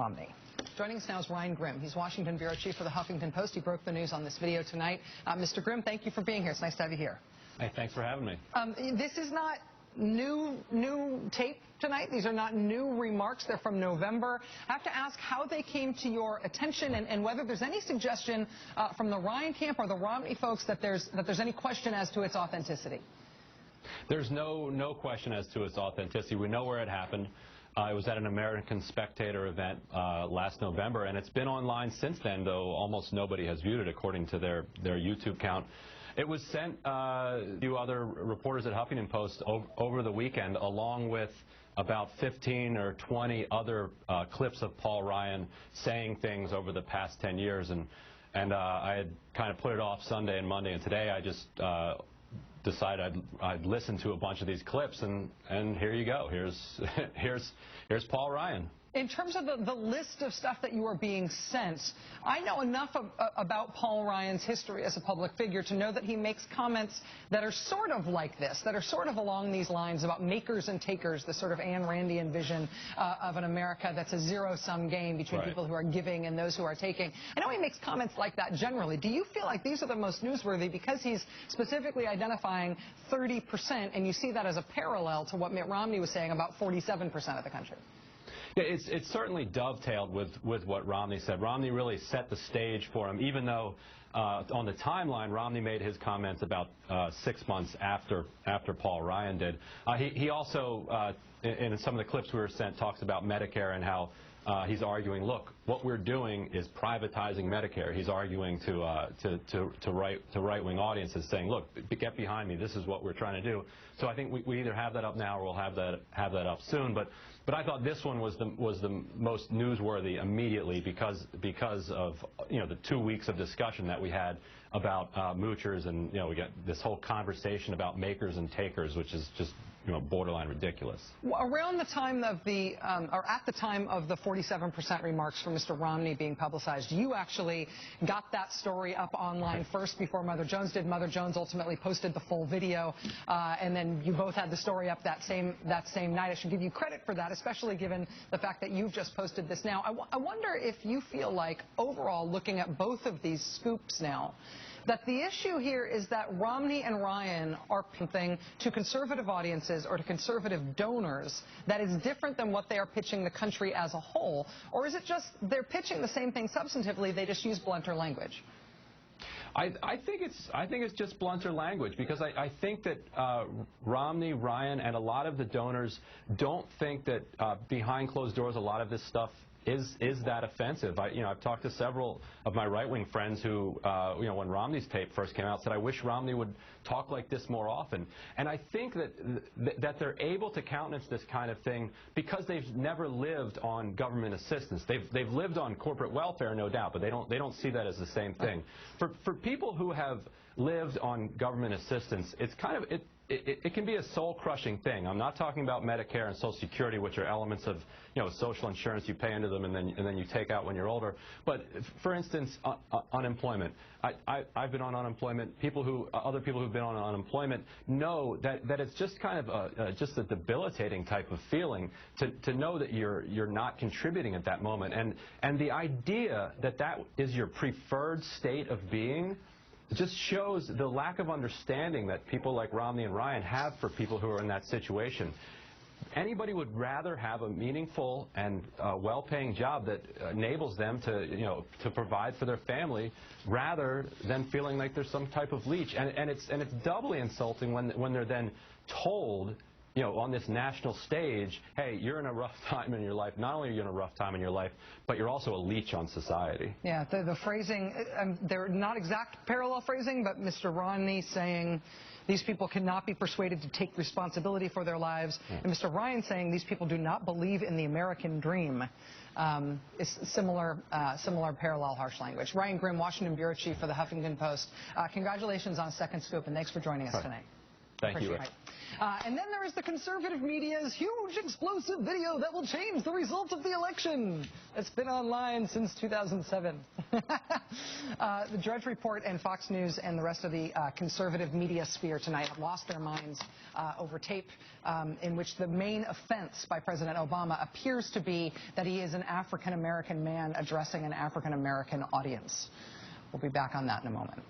Romney. Joining us now is Ryan Grimm. He's Washington bureau chief for the Huffington Post. He broke the news on this video tonight. Mr. Grimm, thank you for being here. It's nice to have you here. Hey, thanks for having me. This is not new tape tonight. These are not new remarks. They're from November. I have to ask how they came to your attention and whether there's any suggestion from the Ryan camp or the Romney folks that there's any question as to its authenticity. There's no question as to its authenticity. We know where it happened. It was at an American Spectator event last November, and it's been online since then, though almost nobody has viewed it according to their YouTube count. It was sent to other reporters at Huffington Post over the weekend, along with about 15 or 20 other clips of Paul Ryan saying things over the past 10 years. And I had kind of put it off Sunday and Monday, and today I just decided I'd listen to a bunch of these clips, and here you go. Here's Paul Ryan. In terms of the list of stuff that you are being sent, I know enough about Paul Ryan's history as a public figure to know that he makes comments that are sort of like this, that are sort of along these lines about makers and takers, the sort of Ayn Randian vision of an America that's a zero-sum game between people who are giving and those who are taking. I know he makes comments like that generally. Do you feel like these are the most newsworthy because he's specifically identifying 30%, and you see that as a parallel to what Mitt Romney was saying about 47% of the country? Yeah, it's certainly dovetailed with what Romney said. Romney really set the stage for him, even though on the timeline, Romney made his comments about 6 months after Paul Ryan did. He also, in some of the clips we were sent, talks about Medicare and how he's arguing, look, what we're doing is privatizing Medicare. He's arguing to right-wing audiences, saying, look, get behind me. This is what we're trying to do. So I think we either have that up now or we'll have that up soon. But I thought this one was the most newsworthy immediately because of the 2 weeks of discussion that we had about moochers, and we got this whole conversation about makers and takers, which is just borderline ridiculous. Around the time of or at the time of the 47% remarks from Mr. Romney being publicized, you actually got that story up online first before Mother Jones did. Mother Jones ultimately posted the full video, and then you both had the story up that same night. I should give you credit for that, especially given the fact that you've just posted this now. I wonder if you feel like, overall, looking at both of these scoops now, that the issue here is that Romney and Ryan are something to conservative audiences or to conservative donors that is different than what they are pitching the country as a whole, or is it just they're pitching the same thing substantively, they just use blunter language? I think it's just blunter language, because I think that Romney, Ryan, and a lot of the donors don't think that behind closed doors a lot of this stuff is that offensive. I've talked to several of my right-wing friends who, when Romney's tape first came out, said, I wish Romney would talk like this more often. And I think that they're able to countenance this kind of thing because they've never lived on government assistance. They've lived on corporate welfare, no doubt, but they don't see that as the same thing. For people who have lived on government assistance, it's kind of it can be a soul-crushing thing. I'm not talking about Medicare and Social Security, which are elements of social insurance. You pay into them and then you take out when you're older. But for instance, unemployment. I've been on unemployment. Other people who've been on unemployment know that it's just kind of just a debilitating type of feeling to know that you're not contributing at that moment. And the idea that is your preferred state of being, it just shows the lack of understanding that people like Romney and Ryan have for people who are in that situation. Anybody would rather have a meaningful and well-paying job that enables them to provide for their family, rather than feeling like there's some type of leech. And it's doubly insulting when they're then told, on this national stage, hey, you're in a rough time in your life. Not only are you in a rough time in your life, but you're also a leech on society. Yeah, the phrasing, they're not exact parallel phrasing, but Mr. Romney saying these people cannot be persuaded to take responsibility for their lives, and Mr. Ryan saying these people do not believe in the American dream. Is similar parallel harsh language. Ryan Grimm, Washington bureau chief for the Huffington Post. Congratulations on Second Scoop, and thanks for joining us tonight. Thank you. And then there is the conservative media's huge explosive video that will change the result of the election. It's been online since 2007. The Drudge Report and Fox News and the rest of the conservative media sphere tonight have lost their minds over tape in which the main offense by President Obama appears to be that he is an African-American man addressing an African-American audience. We'll be back on that in a moment.